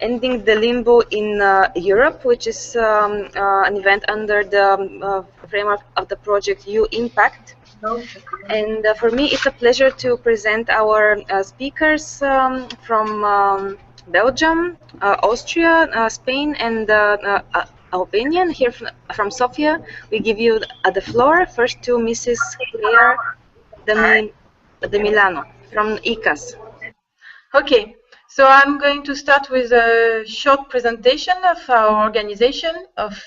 Ending the Limbo in Europe, which is an event under the framework of the project EU Impact. And for me, it's a pleasure to present our speakers from Belgium, Austria, Spain, and Albania. Here from Sofia, we give you the floor. First to Mrs. Claire de Milano from ICAS. Okay, so I'm going to start with a short presentation of our organization, of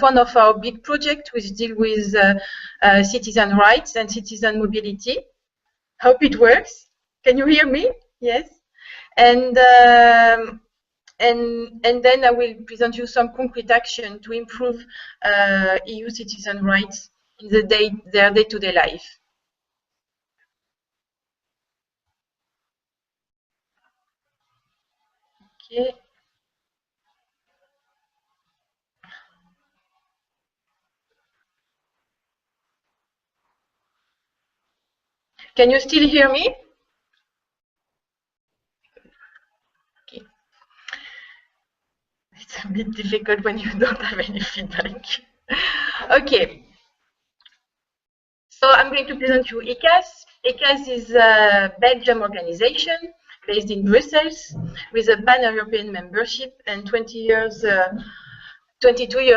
one of our big projects which deal with citizen rights and citizen mobility. Hope it works. Can you hear me? Yes. And then I will present you some concrete action to improve EU citizen rights in their day-to-day life. Okay. Can you still hear me? Okay. It's a bit difficult when you don't have any feedback. Okay. So I'm going to present you ICAS. ICAS is a Belgium organization based in Brussels with a pan-European membership and 22 years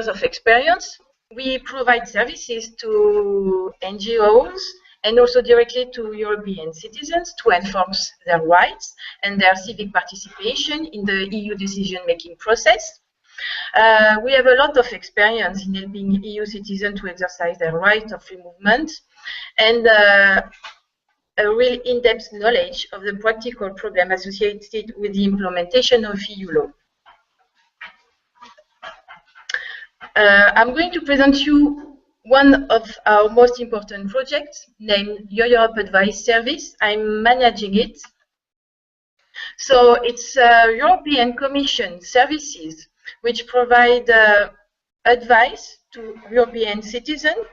of experience. We provide services to NGOs and also directly to European citizens to enforce their rights and their civic participation in the EU decision-making process. We have a lot of experience in helping EU citizens to exercise their right of free movement and a real in-depth knowledge of the practical problem associated with the implementation of EU law. I'm going to present you one of our most important projects named Your Europe Advice Service. I'm managing it. So it's European Commission services which provide advice to European citizens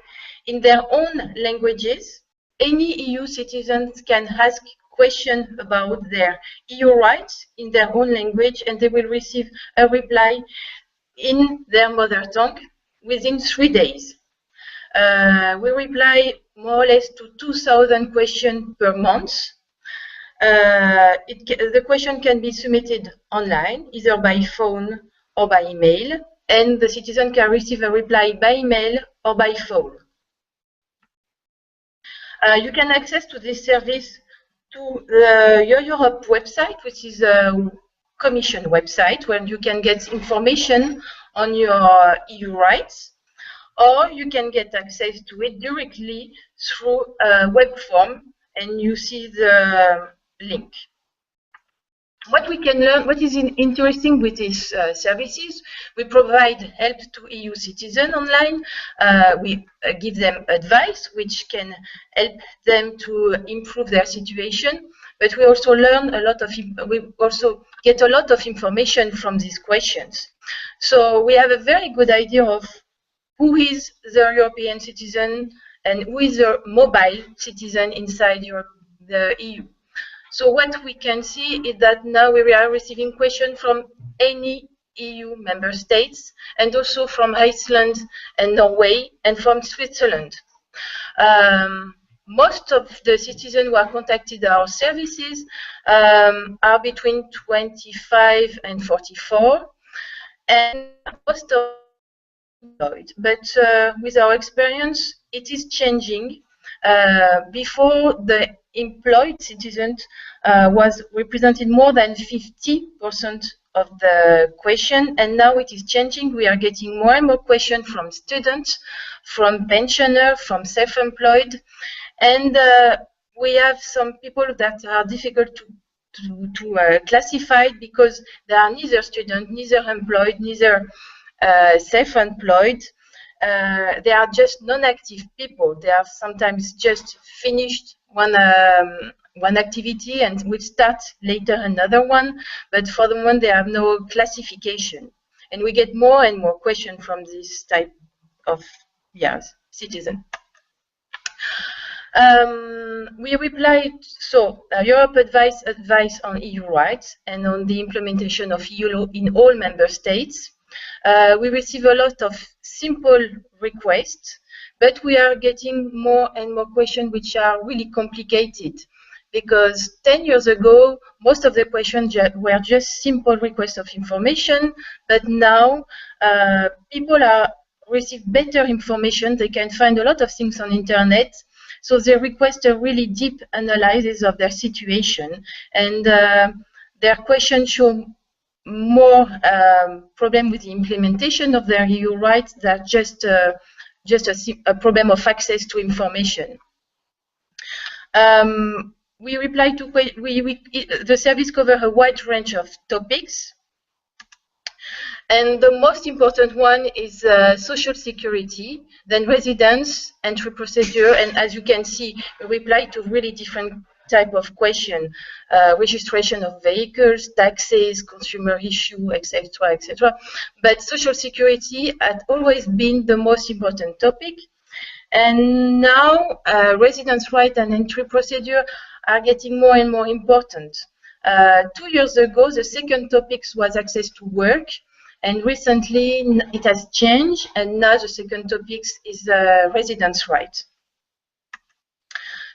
in their own languages. Any EU citizens can ask questions about their EU rights in their own language, and they will receive a reply in their mother tongue within 3 days. We reply more or less to 2,000 questions per month. The question can be submitted online, either by phone or by email, and the citizen can receive a reply by email or by phone. You can access to this service to the Your Europe website, which is a Commission website where you can get information on your EU rights, or you can get access to it directly through a web form, and you see the link. What we can learn, what is interesting with these services, we provide help to EU citizens online. We give them advice which can help them to improve their situation. But we also learn a lot of, we also get a lot of information from these questions. So we have a very good idea of who is the European citizen and who is the mobile citizen inside the EU. So what we can see is that now we are receiving questions from any EU member states, and also from Iceland and Norway and from Switzerland. Most of the citizens who are contacted our services are between 25 and 44, and most of but with our experience, it is changing. Before, the employed citizens was represented more than 50% of the question, and now it is changing. We are getting more and more questions from students, from pensioners, from self-employed, and we have some people that are difficult to classify because they are neither student, neither employed, neither self-employed. They are just non-active people. They have sometimes just finished one activity and will start later another one, but for the moment they have no classification. And we get more and more questions from this type of citizen. We replied, so Europe advice on EU rights and on the implementation of EU law in all member states. We receive a lot of simple requests, but we are getting more and more questions which are really complicated. Because 10 years ago, most of the questions were just simple requests of information, but now people receive better information. They can find a lot of things on internet, so they request a really deep analysis of their situation, and their questions show more problem with the implementation of their EU rights than just a problem of access to information. We reply to the service covers a wide range of topics, and the most important one is social security, then residence, entry procedure, and as you can see, we reply to really different type of question, registration of vehicles, taxes, consumer issue, etc., etc. But social security had always been the most important topic, and now residence right and entry procedure are getting more and more important. 2 years ago, the second topic was access to work, and recently it has changed, and now the second topic is residence right.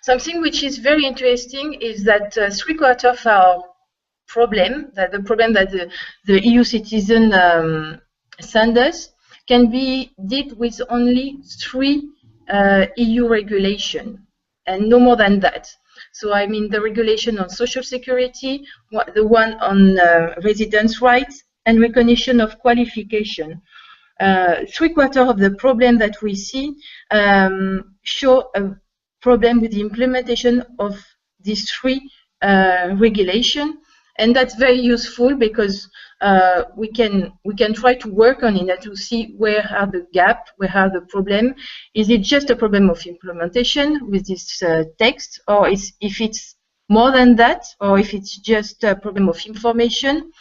Something which is very interesting is that 3/4 of our problem, the problem that the EU citizen send us, can be dealt with only 3 EU regulation, and no more than that. So I mean the regulation on social security, the one on residence rights, and recognition of qualification. 3/4 of the problem that we see show a problem with the implementation of these 3 regulations, and that's very useful because we can try to work on it to see where are the gaps, where are the problem. Is it just a problem of implementation with this text, or if it's more than that, or if it's just a problem of information?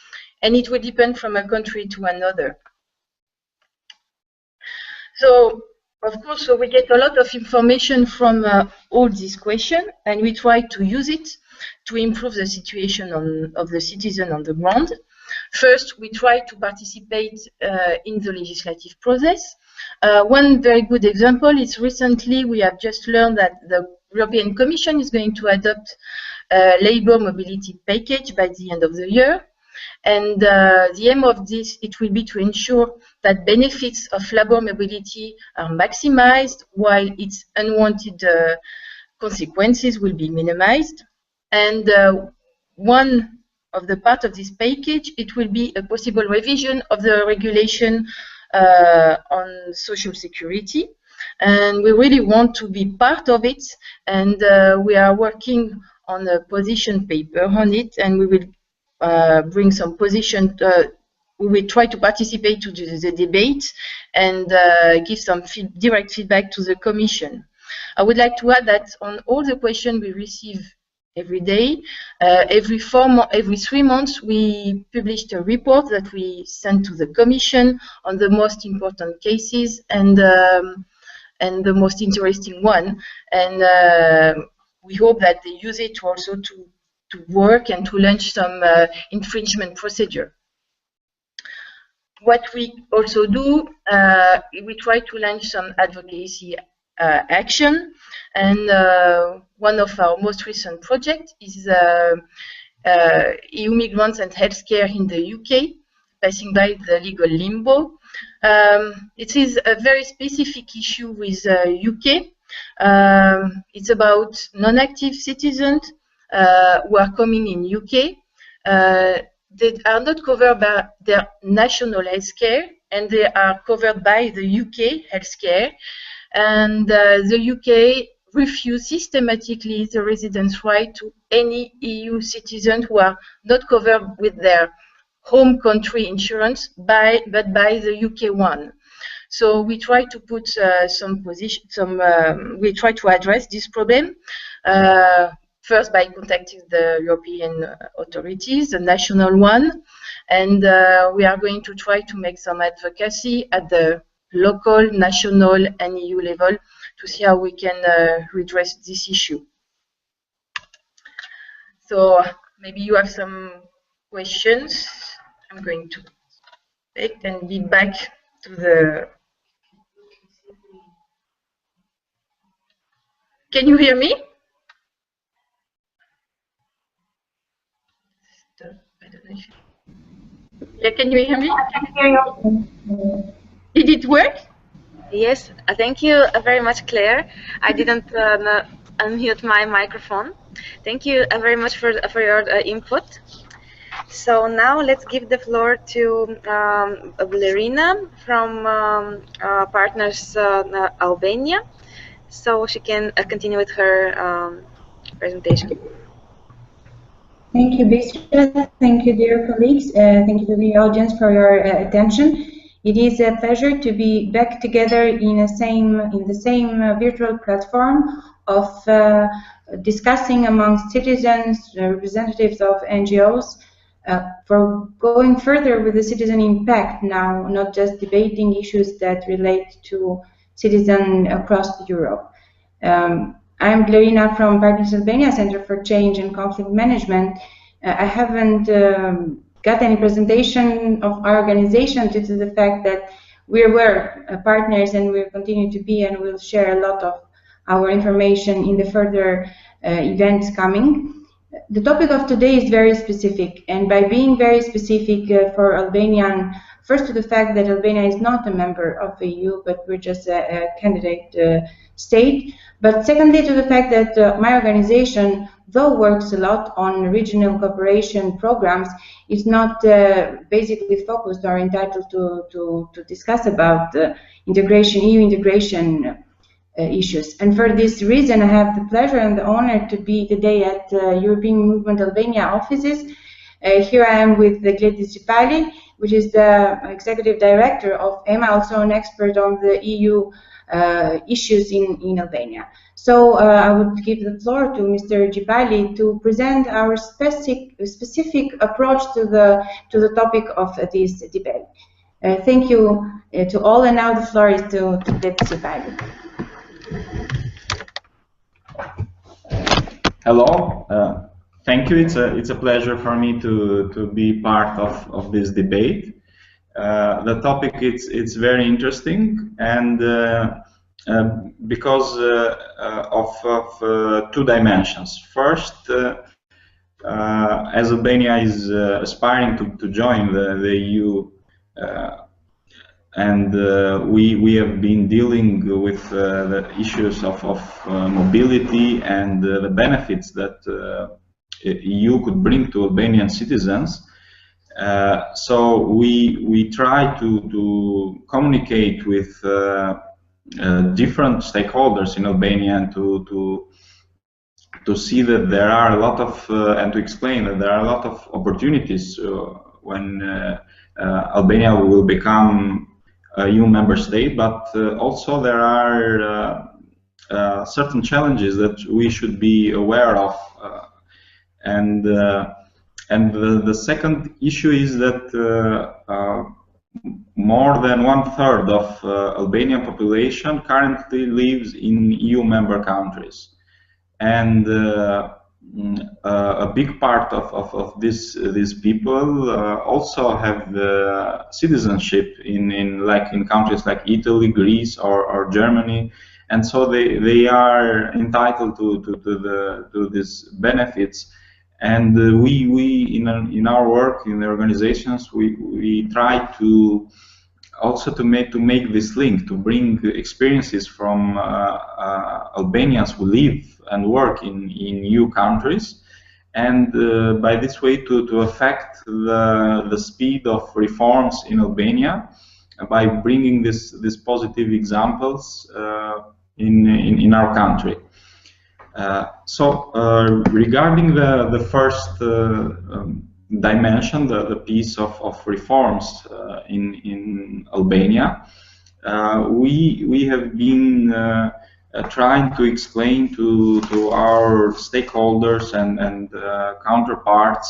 And it will depend from a country to another. So, of course, we get a lot of information from all these questions, and we try to use it to improve the situation of the citizen on the ground. First, we try to participate in the legislative process. One very good example is recently we have just learned that the European Commission is going to adopt a labor mobility package by the end of the year. And the aim of this, it will be to ensure that benefits of labor mobility are maximized while its unwanted consequences will be minimized. And one of the part of this package, it will be a possible revision of the regulation on social security. And we really want to be part of it, and we are working on a position paper on it, and we will bring some position. We will try to participate to the debate and give some direct feedback to the Commission. I would like to add that on all the questions we receive every day, every 3 months, we published a report that we sent to the Commission on the most important cases and the most interesting one. And we hope that they use it also to work and to launch some infringement procedure. What we also do, we try to launch some advocacy action, and one of our most recent projects is EU migrants and healthcare in the UK, passing by the legal limbo. It is a very specific issue with UK. It's about non-active citizens who are coming in UK. They are not covered by their national healthcare, and they are covered by the UK healthcare. And the UK refuse systematically the residence right to any EU citizens who are not covered with their home country insurance, but by the UK one. So we try to put we try to address this problem. First by contacting the European authorities, the national one, and we are going to try to make some advocacy at the local, national, and EU level to see how we can redress this issue. So maybe you have some questions. I'm going to take and lead back to the. Can you hear me? I don't know if... Yeah, can you hear me? I can hear you. Did it work? Yes, thank you very much, Claire. I didn't unmute my microphone. Thank you very much for your input. So now let's give the floor to Blerina from Partners Albania, so she can continue with her presentation. Thank you, Bistra. Thank you, dear colleagues. Thank you to the audience for your attention. It is a pleasure to be back together in the same virtual platform of discussing amongst citizens, representatives of NGOs, for going further with the citizen impact now, not just debating issues that relate to citizens across Europe. I'm Blerina from Partners Albania Center for Change and Conflict Management. I haven't got any presentation of our organization due to the fact that we were partners and we'll continue to be, and we'll share a lot of our information in the further events coming. The topic of today is very specific, and by being very specific for Albanian, first to the fact that Albania is not a member of the EU, but we're just a candidate state. But secondly, to the fact that my organization, though works a lot on regional cooperation programs, is not basically focused or entitled to discuss about integration, EU integration issues. And for this reason, I have the pleasure and the honor to be today at European Movement Albania offices. Here I am with Gledis Cipali, which is the executive director of EMA, also an expert on the EU issues in Albania. So I would give the floor to Mr. Cipali to present our specific approach to the topic of this debate. Thank you to all, and now the floor is to Gledis Cipali. Hello. Thank you. It's a pleasure for me to be part of this debate. The topic it's very interesting, and because of two dimensions. First, as Albania is aspiring to join the EU, and we have been dealing with the issues of mobility and the benefits that EU could bring to Albanian citizens. So we try to communicate with different stakeholders in Albania and to see that there are a lot of and to explain that there are a lot of opportunities when Albania will become a EU member state, but also there are certain challenges that we should be aware of, and the second issue is that more than 1/3 of Albanian population currently lives in EU member countries, and a big part of these people also have citizenship in countries like Italy, Greece, or Germany, and so they are entitled to these benefits. And we in our work in the organizations we try to also to make this link, to bring experiences from Albanians who live and work in EU countries, and by this way to affect the speed of reforms in Albania by bringing these positive examples in our country. So regarding the first dimension, the piece of reforms in Albania, we have been trying to explain to our stakeholders and counterparts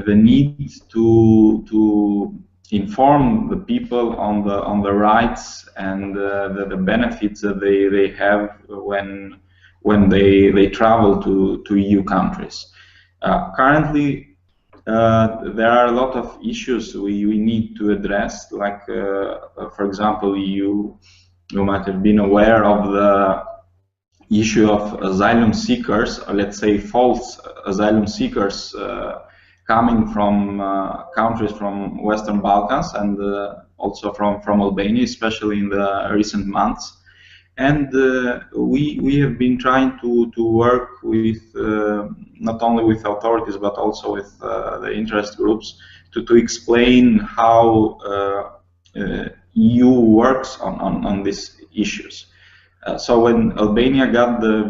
the need to inform the people on the rights and the benefits that they have when they travel to EU countries. Currently, there are a lot of issues we need to address, like, for example, you might have been aware of the issue of asylum seekers, or let's say false asylum seekers, coming from countries from Western Balkans and also from Albania, especially in the recent months. And we have been trying to work with not only with authorities but also with the interest groups to explain how EU works on these issues. So when Albania got the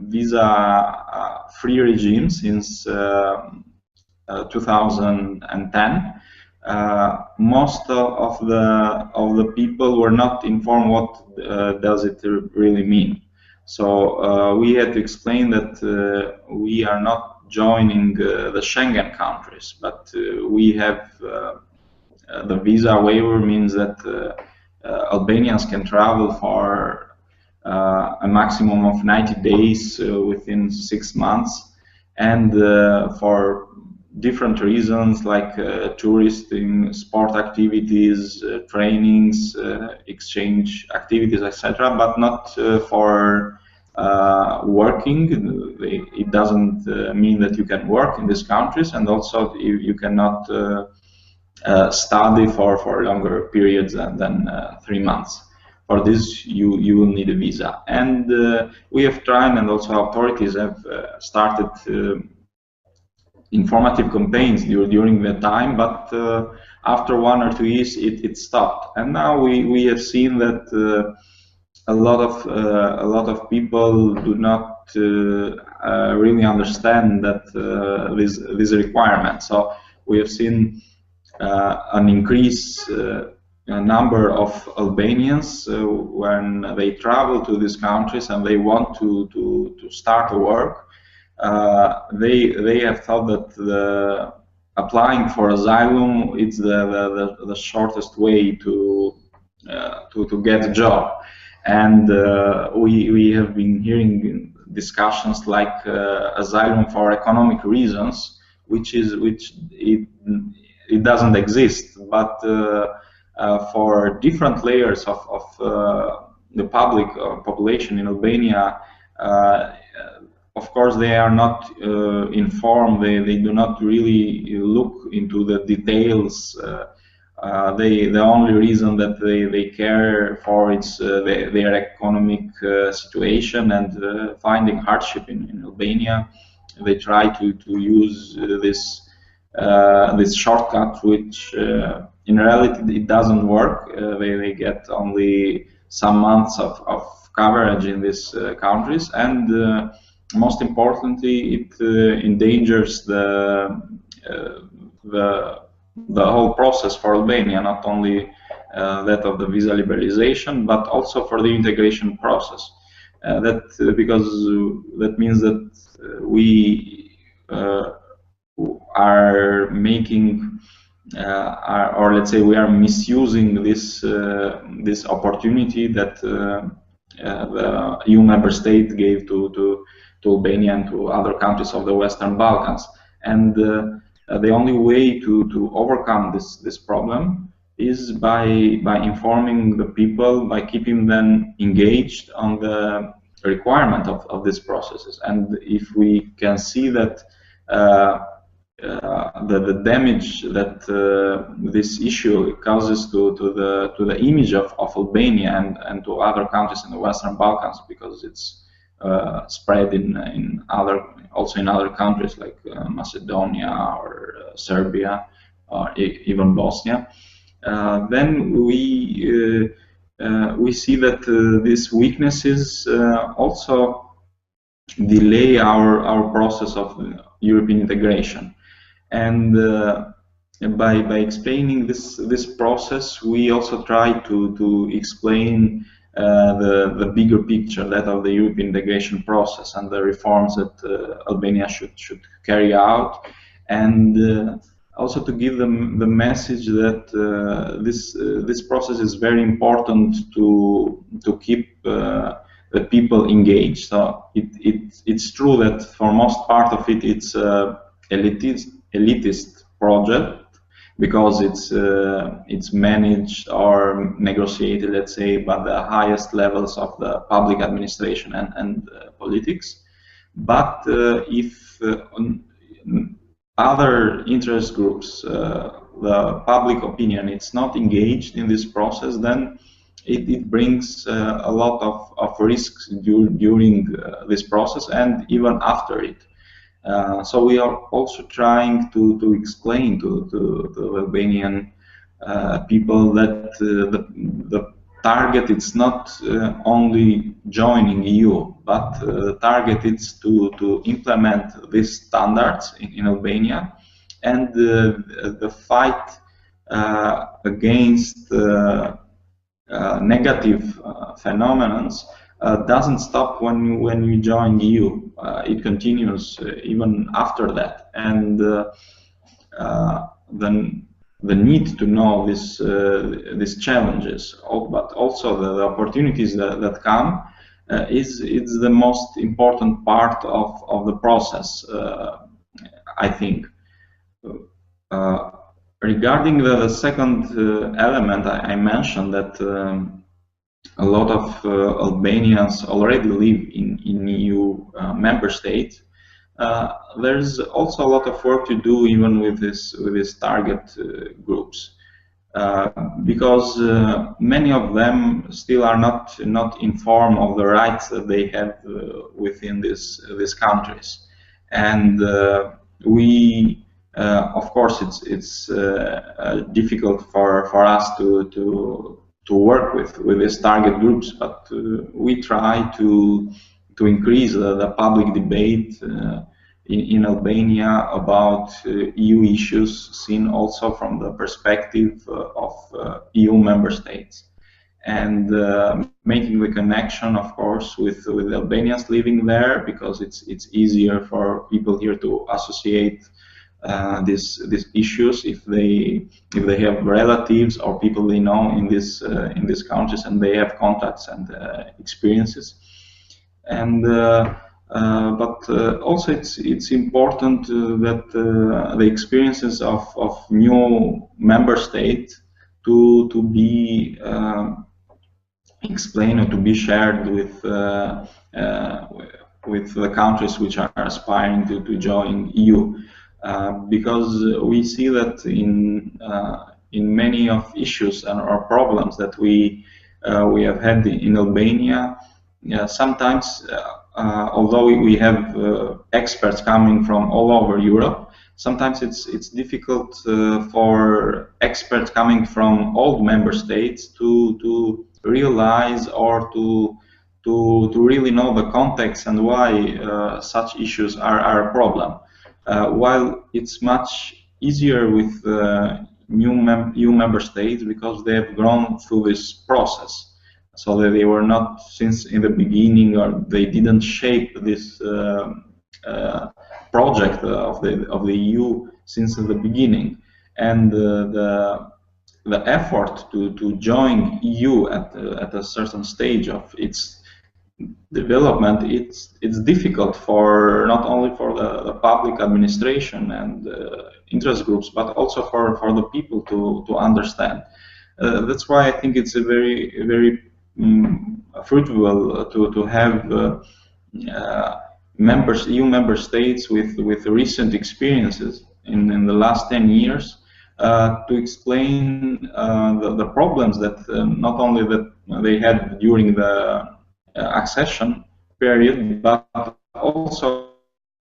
visa-free regime since 2010, most of the people were not informed what does it really mean. So we had to explain that we are not joining the Schengen countries, but we have the visa waiver means that Albanians can travel for a maximum of 90 days within 6 months, and for different reasons like touristing, sport activities, trainings, exchange activities, etc., but not for working. It doesn't mean that you can work in these countries, and also you cannot study for longer periods than 3 months. For this, you will need a visa. And we have tried, and also authorities have started informative campaigns during that time, but after 1 or 2 years it stopped. And now we have seen that a lot of people do not really understand that this requirement. So we have seen an increase number of Albanians when they travel to these countries and they want to start a work. They have thought that applying for asylum is the shortest way to get a job, and we have been hearing discussions like asylum for economic reasons, which it doesn't exist, but for different layers of the public population in Albania. Of course, they are not informed. They do not really look into the details. The only reason that they care for is their economic situation and finding hardship in Albania. They try to use this shortcut, which in reality it doesn't work. They get only some months of coverage in these countries, and most importantly, it endangers the whole process for Albania, not only that of the visa liberalization, but also for the integration process. Because that means that we are making, or let's say, we are misusing this opportunity that the EU member state gave to Albania and to other countries of the Western Balkans. And the only way to overcome this problem is by informing the people, by keeping them engaged on the requirement of these processes. And if we can see that the damage that this issue causes to the image of Albania and to other countries in the Western Balkans, because it's spread in other countries like Macedonia or Serbia or even Bosnia, then we see that these weaknesses also delay our process of European integration. And by explaining this process, we also try to explain the bigger picture, that of the European integration process and the reforms that Albania should carry out, and also to give them the message that this process is very important to keep the people engaged. So it's true that for most part of it, it's elitist project, because it's managed or negotiated, let's say, by the highest levels of the public administration and politics. But if other interest groups, the public opinion, it's not engaged in this process, then it brings a lot of risks during this process and even after it. So we are also trying to explain to the Albanian people that the target is not only joining EU, but the target is to implement these standards in Albania, and the fight against negative phenomena doesn't stop when you join EU. It continues even after that, and then the need to know these challenges, but also the opportunities that come, is the most important part of the process, I think. Regarding the second element, I mentioned that a lot of Albanians already live in EU member states. There's also a lot of work to do even with this target groups, because many of them still are not informed of the rights that they have within these countries, and we. Of course, it's difficult for us to work with these target groups, but we try to increase the public debate in Albania about EU issues, seen also from the perspective of EU member states, and making the connection, of course, with Albanians living there, because it's easier for people here to associate these issues if they have relatives or people they know in these countries, and they have contacts and experiences. And but also it's important that the experiences of new member states to be explained or to be shared with the countries which are aspiring to join EU. Because we see that in many of issues or problems that we have had in Albania, sometimes although we have experts coming from all over Europe, sometimes it's difficult for experts coming from old member states to realize or to really know the context and why such issues are a problem. While it's much easier with EU member states, because they have grown through this process, so that they were not since in the beginning, or they didn't shape this project of the EU since the beginning, and the effort to join EU at a certain stage of its development, it's difficult for not only for the public administration and interest groups, but also for the people to understand. That's why I think it's a very fruitful to have EU member states with recent experiences in the last 10 years to explain the problems that not only that they had during the accession period, but also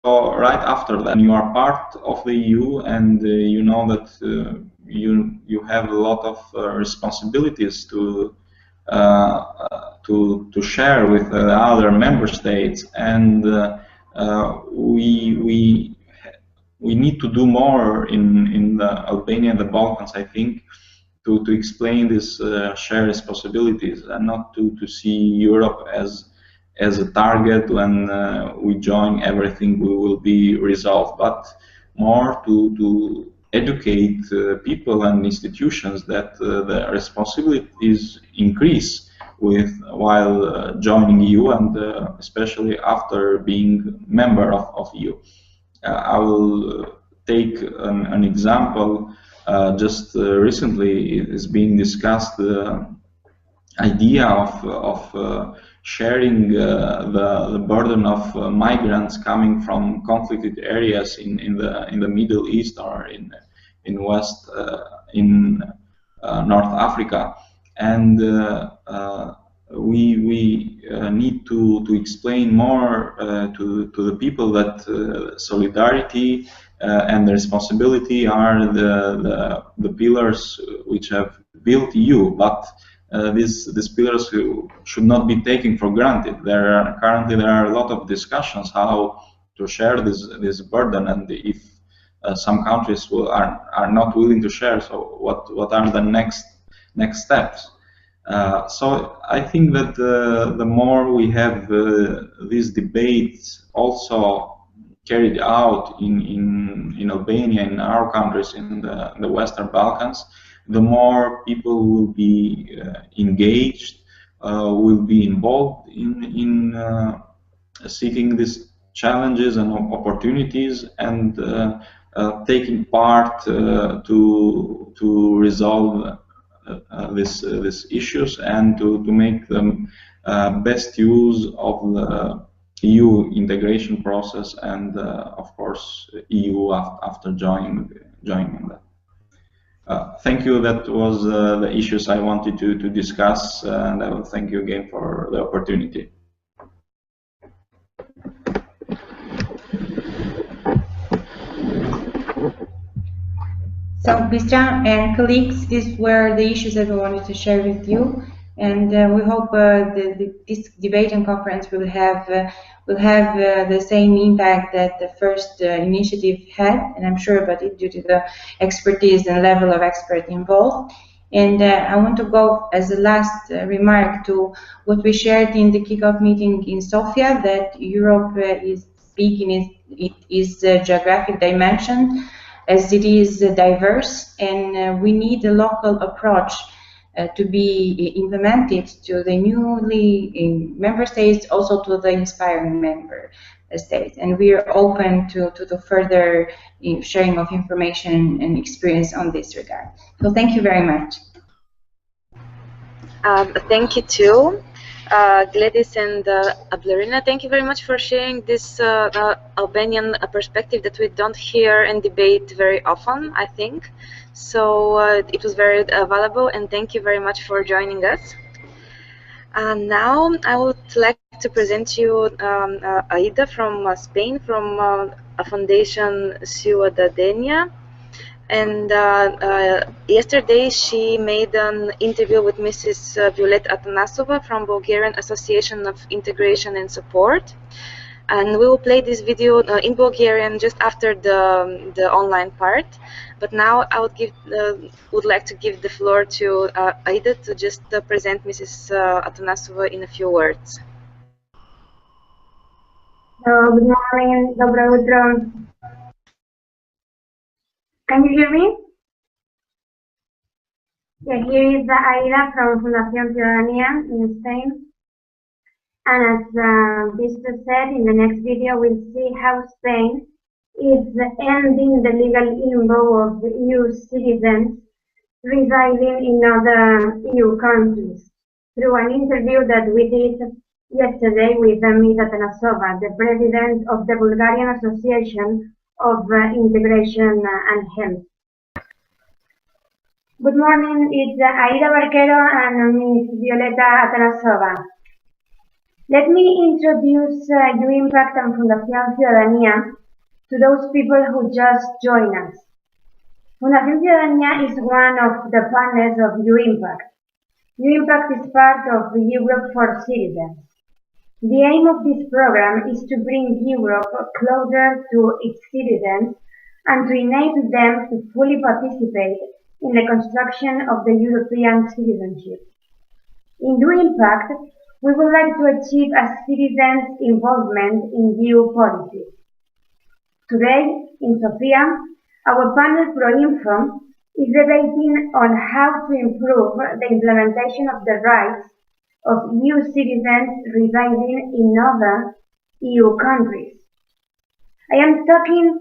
right after that. You are part of the EU, and you know that you have a lot of responsibilities to share with other member states, and we need to do more in Albania and the Balkans, I think, to explain these shared responsibilities, and not to see Europe as a target. When we join, everything will be resolved, but more to educate people and institutions that the responsibilities increase while joining EU, and especially after being member of EU. I will take an example. Just recently, it is being discussed the idea of sharing the burden of migrants coming from conflicted areas in the Middle East or in North Africa, and we need to explain more to the people that solidarity and the responsibility are the pillars which have built EU, but these pillars should not be taken for granted. Currently there are a lot of discussions how to share this burden, and if some countries are not willing to share, so what are the next steps? So I think that the more we have these debates also carried out in Albania, in our countries, in the Western Balkans, the more people will be engaged, will be involved in seeking these challenges and opportunities, and taking part to resolve these issues, and to make them best use of the EU integration process, and of course EU after joining that. Thank you. That was the issues I wanted to discuss, and I will thank you again for the opportunity. So, Bistra and colleagues, these were the issues that we wanted to share with you, and we hope this debate and conference will have the same impact that the first initiative had, and I'm sure about it due to the expertise and level of expert involved. And I want to go as a last remark to what we shared in the kickoff meeting in Sofia, that Europe is big in its geographic dimension, as it is diverse, and we need a local approach to be implemented to the newly member states, also to the inspiring member states. And we are open to the further sharing of information and experience on this regard. So thank you very much. Thank you too. Gladys and Blerina, thank you very much for sharing this Albanian perspective that we don't hear and debate very often, I think. So it was very valuable, and thank you very much for joining us. Now I would like to present you Aida from Spain, from a foundation Ciudadanía. And yesterday she made an interview with Mrs. Violet Atanasova from Bulgarian Association of Integration and Support. And we will play this video in Bulgarian just after the online part. But now I would like to give the floor to Aida to just present Mrs. Atanasova in a few words. Good morning, dobro jutro. Can you hear me? Yeah, here is Aida from Fundación Ciudadanía in Spain. And as Bistra said, in the next video we'll see how Spain is ending the legal limbo of the EU citizens residing in other EU countries through an interview that we did yesterday with Ms. Atanasova, the president of the Bulgarian Association of Integration and Health. Good morning, it's Aida Barquero and Ms. Violeta Atanasova. Let me introduce U-Impact and Fundación Ciudadanía to those people who just joined us. Fundación Ciudadanía is one of the partners of U-Impact. U-Impact is part of Europe for Citizens. The aim of this program is to bring Europe closer to its citizens and to enable them to fully participate in the construction of the European citizenship. In U-Impact, we would like to achieve a citizens' involvement in EU policies. Today, in Sofia, Our panel Proinfo is debating on how to improve the implementation of the rights of EU citizens residing in other EU countries. I am talking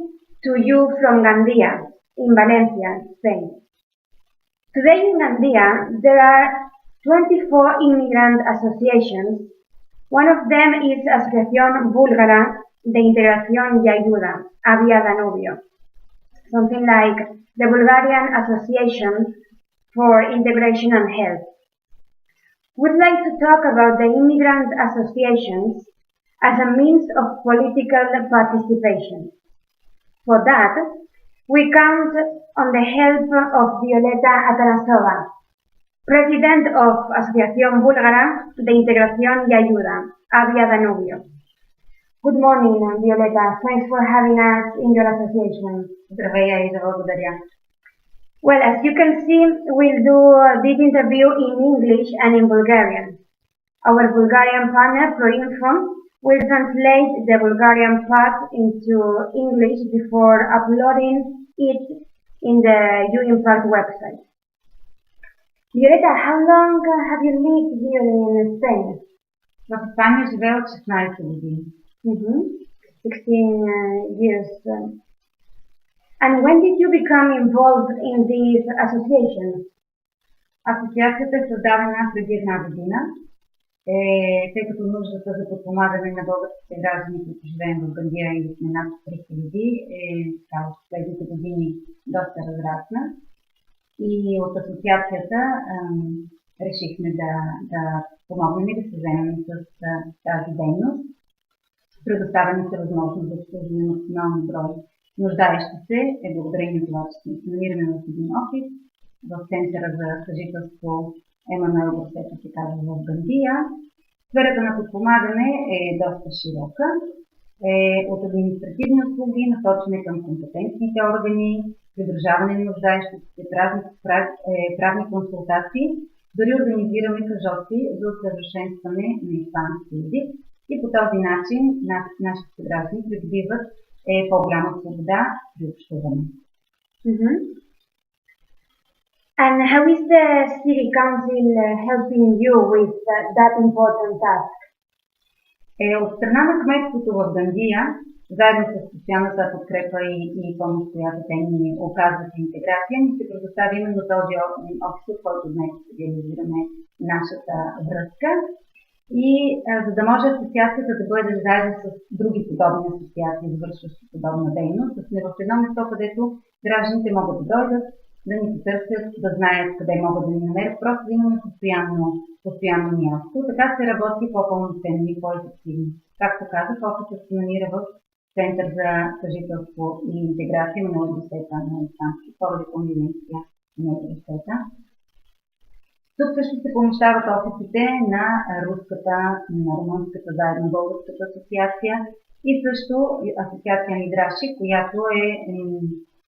to you from Gandia, in Valencia, Spain. Today in Gandia, there are 24 immigrant associations. One of them is Asociación Búlgara de Integración y Ayuda, Avia Danubio, something like the Bulgarian Association for Integration and Help. We'd like to talk about the immigrant associations as a means of political participation. For that, we count on the help of Violeta Atanasova, President of Asociación Búlgara de Integración y Ayuda, Avia Danubio. Good morning, Violeta. Thanks for having us in your association. Well, as you can see, we'll do this interview in English and in Bulgarian. Our Bulgarian partner, Proinfo, will translate the Bulgarian part into English before uploading it in the U-Impact website. Violeta, how long have you lived here in Spain? В Испания живея от 16 години. 16 years. And when did you become involved in this association? Асоциацията е създадена преди една година, тъй като нуждата за подпомагане на българските граждани, които живеем в Гандия и сме над 3000, от следните години доста разрасна. И от асоциацията решихме да помогнем и да се вземем с тази дейност. Предоставяме се възможност да обслужим максимален брой нуждаещи се, благодарение на това, че се намираме в един офис в Центъра за съжителство Емануел Борсето се казва в Гандия. Сферата на подпомагане е доста широка. От административни услуги, насочване към компетентните органи, придружаване на нуждаещите се, правни консултации, дори организираме кръжоци за усъвършенстване на испански език и по този начин нашите граждани придобиват по-голяма свобода при общуване. And how is the City Council helping you with that important task? От страна на кметството в Гандия, заедно с социалната подкрепа и помощ, която те ни оказват за интеграция, ни се предоставя именно този опит, от който днес реализираме нашата връзка. И за да може асоциацията да бъде заедно с други подобни асоциации, извършващи подобна дейност, да сме в едно место, където гражданите могат да дойдат, да ни потърсят, да знаят къде могат да ни намерят, просто да имаме постоянно място. Така се работи по-пълноценно и по-ефективно. Както казах, опитът се намира в Център за съжителство и интеграция на университета на Испански, поради конвенция на университета. Тук също се помещават офисите на руската, на румънската, заедно българската асоциация и също асоциация Мидраши, която е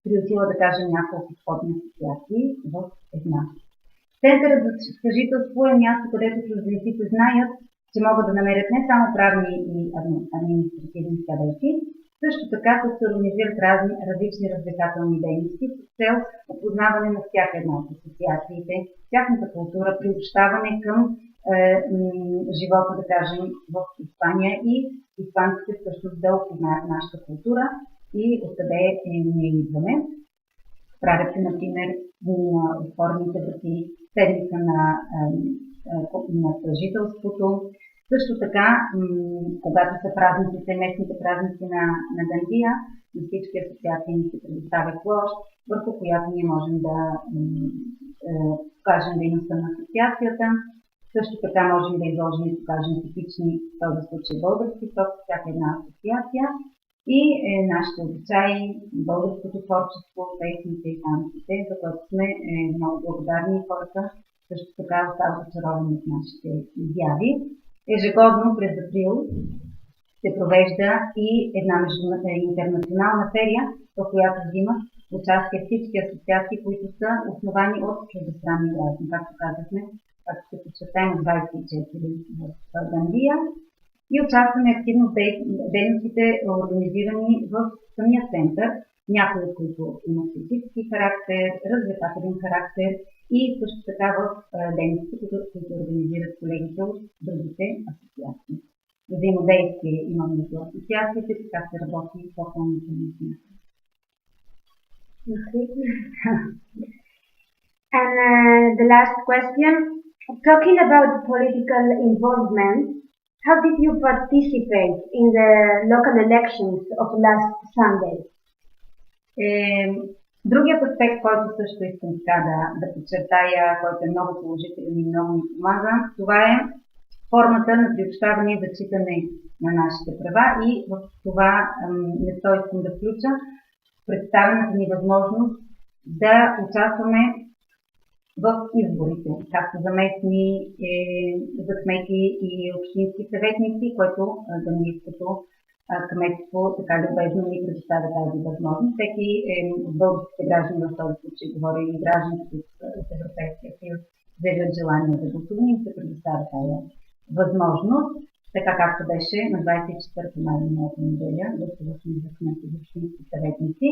приютила, да кажем, няколко сходни асоциации в една. Центърът за съжителство е място, където чужденците знаят, че могат да намерят не само правни и административни съвети, също така се организират различни развлекателни дейности с цел опознаване на всяка една от асоциациите, тяхната култура, приобщаване към живота, да кажем, в Испания и испанците също да опознаят нашата култура и откъде ние идваме. Правят се, например, дни на отворените врати, седмица на съжителството. Също така, когато са празниците, местните празници на Гандия, на всички асоциации ни се предоставя площ, върху която ние можем да покажем дейността на асоциацията. Също така можем да изложим и покажем типични, в този случай български сок, всяка една асоциация и нашите обичаи, българското творчество, песните и танците, за което сме много благодарни и хората също така остават очаровани от нашите изяви. Ежегодно през април се провежда и една интернационална ферия, в която взимат участие всички асоциации, които са основани от чуждестранни граждани. Както казахме, както се подчертаем от 24 в Гандия. И участваме активно в дейностите, организирани в самия център, някои от които имат физически характер, развлекателен характер и също така в дейностите, които организират колегите от другите асоциации. Взаимодействие има между асоциациите, така се работи по-пълнително. And the last question, talking about political involvement, how did you participate in the local elections of last Sunday? Другият аспект, който също искам така да подчертая, който е много положителен и много ми помага, това е формата на приобщаване и зачитане на нашите права и в това место искам да включа представената ни възможност да участваме в изборите, както за местни, за кмети и общински съветници, което Гандийското кметство така любезно ни предоставя тази възможност. Всеки българските граждани, в този случай говоря и гражданите от Европейския съюз, заявят желание да гласуване и се предоставя тази възможност, така както беше на 24 май миналата неделя, гласувахме за кмети и общински съветници.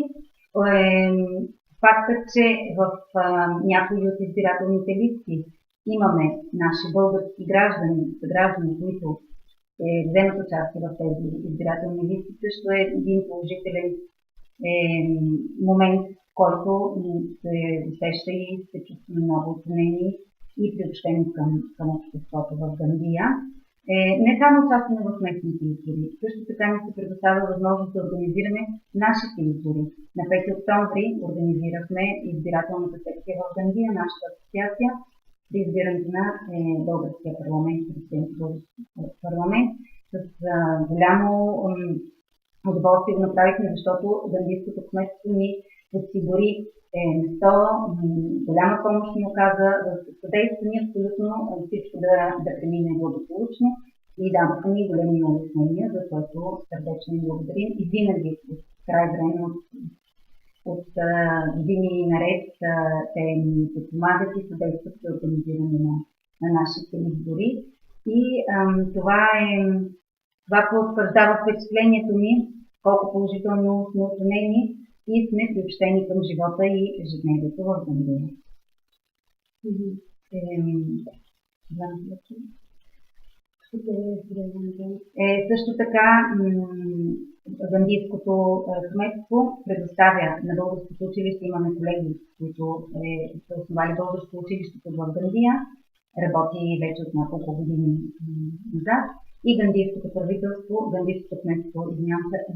Фактът, че в някои от избирателните листи имаме наши български граждани, които вземат участие в тези избирателни листи, също е един положителен момент, в който се усеща и се чувстваме много оценени и приобщени към обществото в Гандия. Не само участваме в местните избори, също така ни се предоставя възможност да организираме нашите избори. На 5 октомври организирахме избирателната секция в Гандия, нашата асоциация, при избирането на българския парламент, парламент. С голямо удоволствие го направихме, защото Гандийското кметство ни подсигури место, голяма помощ ни оказа, съдейства ни абсолютно всичко да премине благополучно и даваха ни големи улеснения, за което сърдечно ни благодарим и винаги от край време от години наред те ни подпомагат и съдействат за организиране на нашите избори. И това потвърждава впечатлението ми, колко положително сме оценени и сме приобщени към живота и ежедневието в Гандия. Също така Гандийското кметство предоставя на българското училище, имаме колеги, които са основали българско училището в Гандия, работи вече от няколко години назад и Гандийското правителство, Гандийското кметство,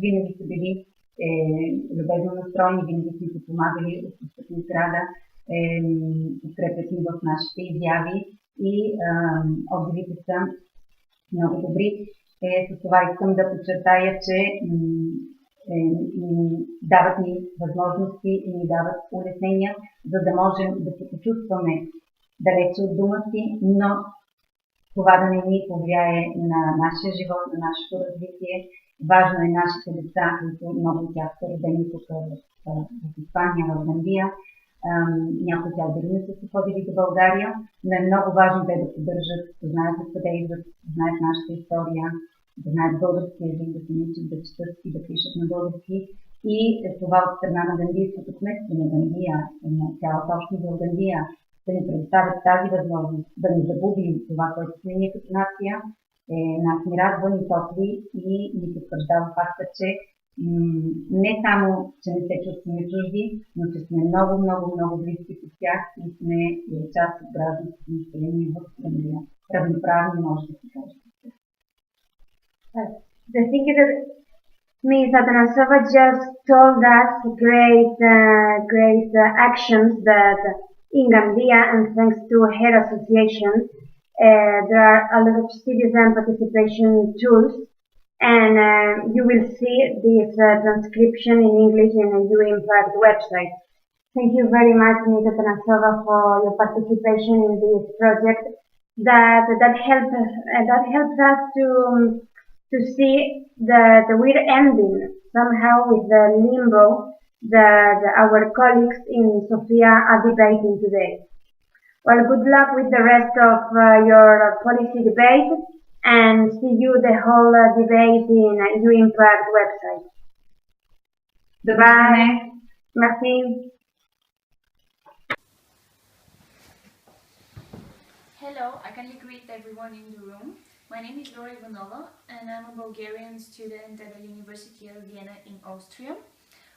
винаги са били любезно настроени, винаги сме се помагали от ни сграда, подкрепят ни в нашите изяви и отзивите са много добри. С това искам да подчертая, че дават ни възможности и ни дават улеснения, за да можем да се почувстваме далече от дома си, но това да не ни повлияе на нашия живот, на нашето развитие. Важно е нашите деца, които много от тях са родени тук в Испания, в Гандия. Някои от тях дори не са се ходили до България, но е много важно те да поддържат, да знаят откъде идват, да знаят нашата история, да знаят български език, да се научат да четат и да пишат на български. И това от страна на Гандийското кметство, на Гандия, на цялата общност в Гандия, да ни предоставят тази възможност, да не загубим това, което сме ние като нация, нас ни радва, ни топли и ни потвърждава факта, че не само, че не се чувстваме чужди, но че сме много, много, много близки с тях и сме част от гражданското население в Гандия. Равноправни може да се каже. The thing is that Ms. Atanasova just told us great actions that in Gambia, and thanks to her association, there are a lot of citizen participation tools, and you will see this transcription in English in the EU Impact website. Thank you very much, Ms. Atanasova, for your participation in this project. That helps us to see that we're ending somehow with the limbo that our colleagues in Sofia are debating today. Well, good luck with the rest of your policy debate, and see you the whole debate in EU Impact website. Bye. Merci. Hello, I kindly greet everyone in the room. My name is Ivanova, and I'm a Bulgarian student at the University of Vienna in Austria.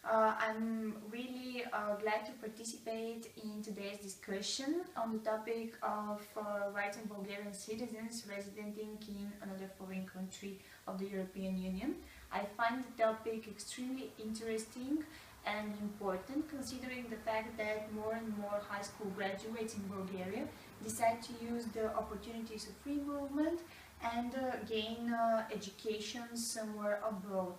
I'm really glad to participate in today's discussion on the topic of rights of Bulgarian citizens residing in another foreign country of the European Union. I find the topic extremely interesting and important, considering the fact that more and more high school graduates in Bulgaria decide to use the opportunities of free movement and gain education somewhere abroad.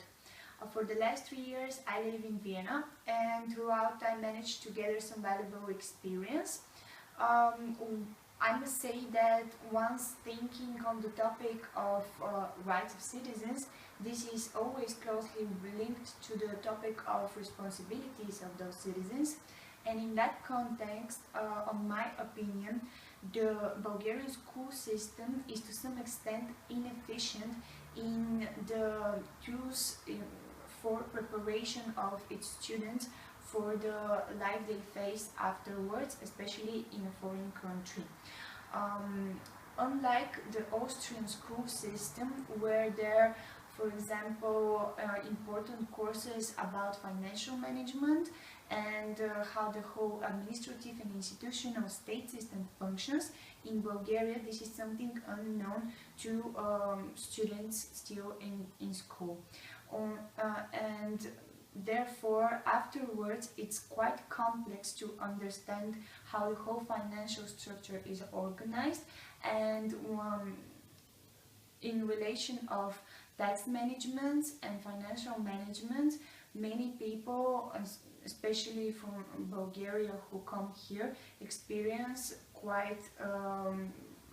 For the last 3 years I live in Vienna, and throughout I managed to gather some valuable experience. I must say that once thinking on the topic of rights of citizens, this is always closely linked to the topic of responsibilities of those citizens. And in that context, on my opinion, the Bulgarian school system is to some extent inefficient in the use for preparation of its students for the life they face afterwards, especially in a foreign country. Unlike the Austrian school system, where there, for example, important courses about financial management and how the whole administrative and institutional state system functions, in Bulgaria this is something unknown to students still in school. And therefore, afterwards, it's quite complex to understand how the whole financial structure is organized, and in relation of tax management and financial management, many people, especially from Bulgaria who come here, experience quite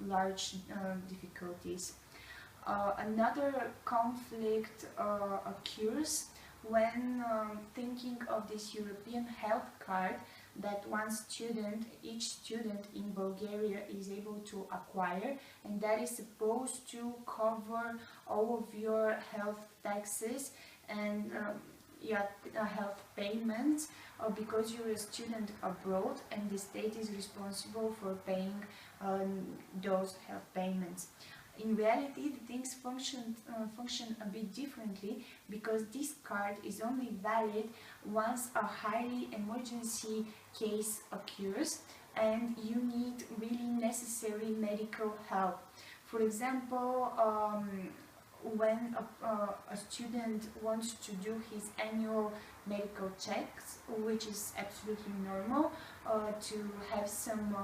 large difficulties. Another conflict occurs when thinking of this European health card that each student in Bulgaria is able to acquire, and that is supposed to cover all of your health taxes and health payments, because you're a student abroad and the state is responsible for paying those health payments. In reality, the things function a bit differently, because this card is only valid once a highly emergency case occurs and you need really necessary medical help. For example, when a student wants to do his annual medical checks, which is absolutely normal, to have some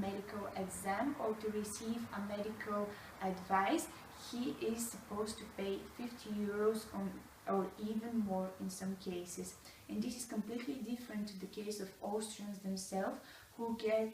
medical exam or to receive a medical advice, he is supposed to pay 50 euros or even more in some cases. And this is completely different to the case of Austrians themselves, who get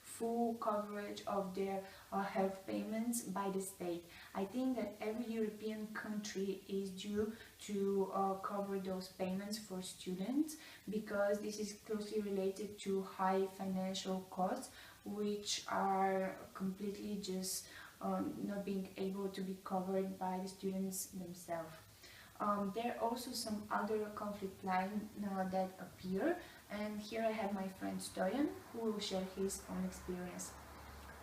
full coverage of their health payments by the state. I think that every European country is due to cover those payments for students, because this is closely related to high financial costs, which are completely just not being able to be covered by the students themselves. There are also some other conflict lines that appear, and here I have my friend Stoyan, who will share his own experience.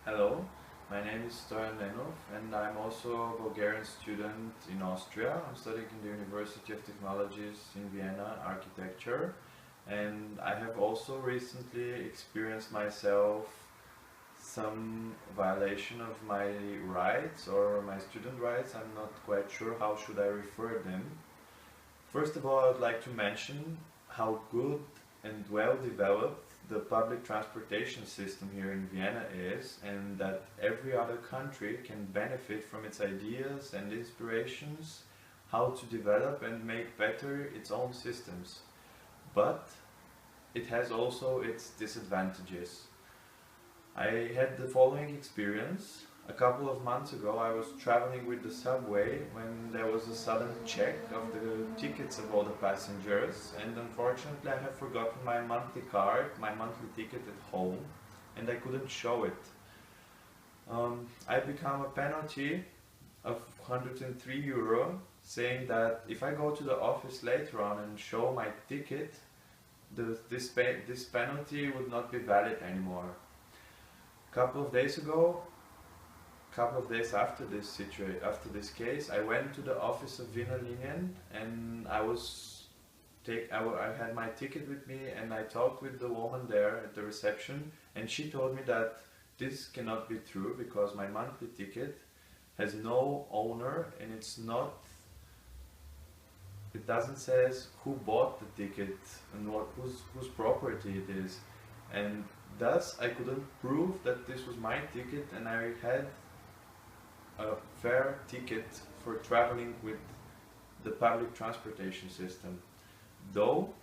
Hello, my name is Stoyan Neykov, and I'm also a Bulgarian student in Austria. I'm studying in the University of Technologies in Vienna, architecture, and I have also recently experienced myself some violation of my rights or my student rights. I'm not quite sure how should I refer them. First of all, I would like to mention how good and well developed the public transportation system here in Vienna is, and that every other country can benefit from its ideas and inspirations how to develop and make better its own systems. But it has also its disadvantages. I had the following experience. A couple of months ago I was traveling with the subway when there was a sudden check of the tickets of all the passengers, and unfortunately I have forgotten my monthly card, my monthly ticket at home, and I couldn't show it. I became a penalty of 103 euro saying that if I go to the office later on and show my ticket, this penalty would not be valid anymore. Couple of days after this case, I went to the office of Wiener Linien, and I had my ticket with me, and I talked with the woman there at the reception, and she told me that this cannot be true because my monthly ticket has no owner, and it doesn't say who bought the ticket and whose property it is, and thus I couldn't prove that this was my ticket, and I had a fair ticket for traveling with the public transportation system. Though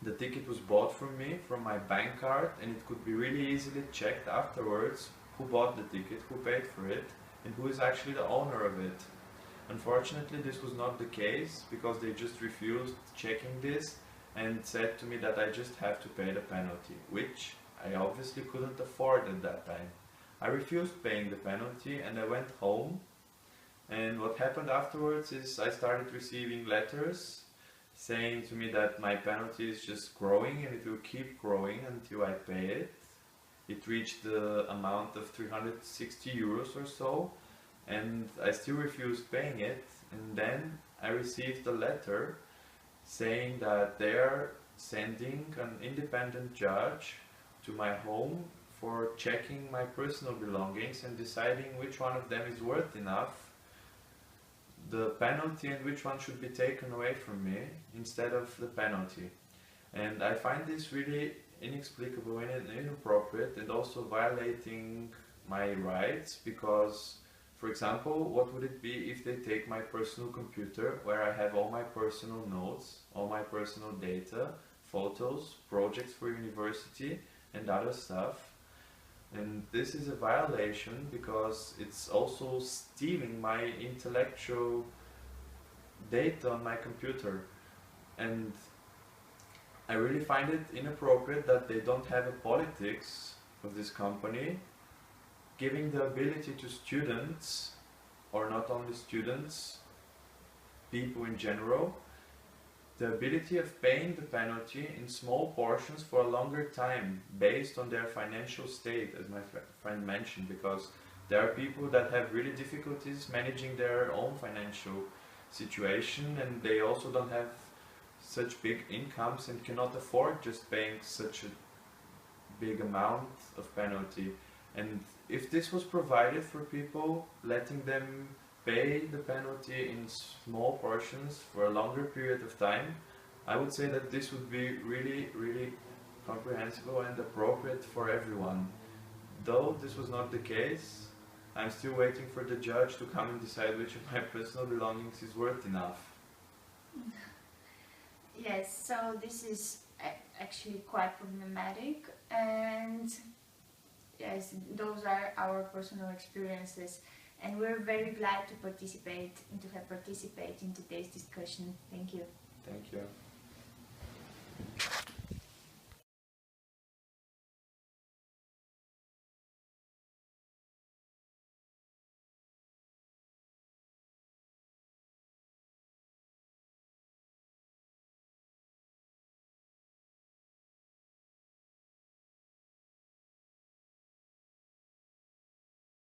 the ticket was bought from me from my bank card, and it could be really easily checked afterwards who bought the ticket, who paid for it, and who is actually the owner of it. Unfortunately, this was not the case because they just refused checking this and said to me that I just have to pay the penalty, which I obviously couldn't afford at that time. I refused paying the penalty and I went home, and what happened afterwards is I started receiving letters saying to me that my penalty is just growing and it will keep growing until I pay it. It reached the amount of 360 euros or so, and I still refused paying it, and then I received a letter saying that they are sending an independent judge to my home for checking my personal belongings and deciding which one of them is worth enough the penalty and which one should be taken away from me instead of the penalty. And I find this really inexplicable and inappropriate, and also violating my rights, because, for example, what would it be if they take my personal computer where I have all my personal notes, all my personal data, photos, projects for university and other stuff. And this is a violation because it's also stealing my intellectual data on my computer. And I really find it inappropriate that they don't have a politics of this company giving the ability to students, or not only students, people in general, the ability of paying the penalty in small portions for a longer time based on their financial state, as my friend mentioned, because there are people that have really difficulties managing their own financial situation, and they also don't have such big incomes and cannot afford just paying such a big amount of penalty. And if this was provided for people, letting them pay the penalty in small portions for a longer period of time, I would say that this would be really, really comprehensible and appropriate for everyone. Though this was not the case, I'm still waiting for the judge to come and decide which of my personal belongings is worth enough. Yes, so this is actually quite problematic, and yes, those are our personal experiences. And we're very glad to participate and to have participated in today's discussion. Thank you. Thank you.